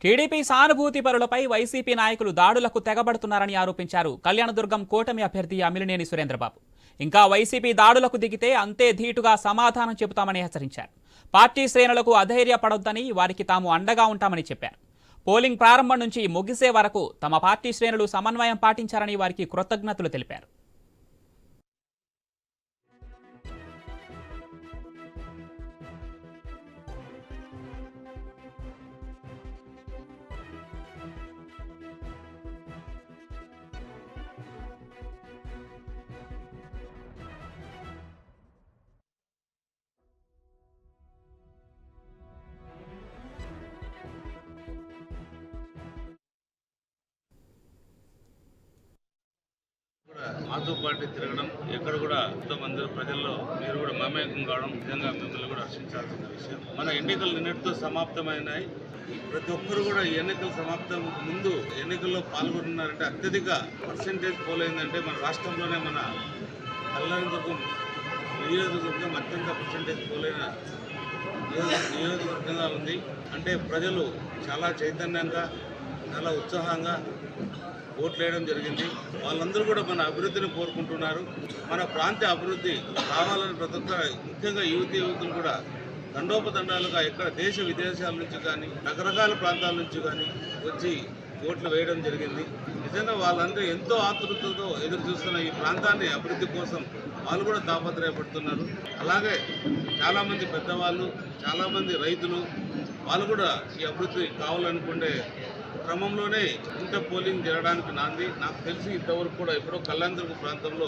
TDP సానుభూతి పరులపై YCP నాయకులు దాడులకు తెగబడుతున్నారని ఆరోపించారు కళ్యాణదుర్గం కూటమి అభ్యర్థి అమిలినేని సురేంద్రబాబు. ఇంకా వైసీపీ దాడులకు దిగితే అంతే ధీటుగా సమాధానం చెబుతామని హెచ్చరించారు. పార్టీ శ్రేణులకు అధైర్యపడొద్దని, వారికి తాము అండగా ఉంటామని చెప్పారు. పోలింగ్ ప్రారంభం నుంచి ముగిసే వరకు తమ పార్టీ శ్రేణులు సమన్వయం పాటించారని వారికి కృతజ్ఞతలు తెలిపారు. మాతో పాటు తిరగడం, ఎక్కడ కూడా ఎంతోమంది ప్రజల్లో మీరు కూడా మమేకం కావడం నిజంగా మిమ్మల్ని కూడా హర్షించాల్సిన విషయం. మన ఎన్నికలు నిన్నటితో సమాప్తమైనాయి. ప్రతి ఒక్కరు కూడా ఈ ఎన్నికల సమాప్తం ముందు ఎన్నికల్లో పాల్గొన్నారంటే అత్యధిక పర్సెంటేజ్ పోలైందంటే మన రాష్ట్రంలోనే మన కళ్యాణదుర్గం నియోజకవర్గం అత్యంత పర్సెంటేజ్ పోలైన నియోజకవర్గంగా ఉంది. అంటే ప్రజలు చాలా చైతన్యంగా, చాలా ఉత్సాహంగా ఓట్లు వేయడం జరిగింది. వాళ్ళందరూ కూడా మన అభివృద్ధిని కోరుకుంటున్నారు. మన ప్రాంత అభివృద్ధి కావాలని ప్రతి ఒక్క, ముఖ్యంగా యువతులు కూడా దండోపదండాలుగా ఎక్కడ దేశ విదేశాల నుంచి కానీ రకరకాల ప్రాంతాల నుంచి కానీ వచ్చి ఓట్లు వేయడం జరిగింది. నిజంగా వాళ్ళందరూ ఎంతో ఆతృతతో ఎదురు చూస్తున్న ఈ ప్రాంతాన్ని అభివృద్ధి కోసం వాళ్ళు కూడా తాపత్రయపడుతున్నారు. అలాగే చాలామంది పెద్దవాళ్ళు, చాలామంది రైతులు వాళ్ళు కూడా ఈ అభివృద్ధి కావాలనుకునే క్రమంలోనే ఇంత పోలింగ్ జరగడానికి నాంది. నాకు తెలిసి ఇంతవరకు కూడా ఎప్పుడో కళ్యాణదుర్గం ప్రాంతంలో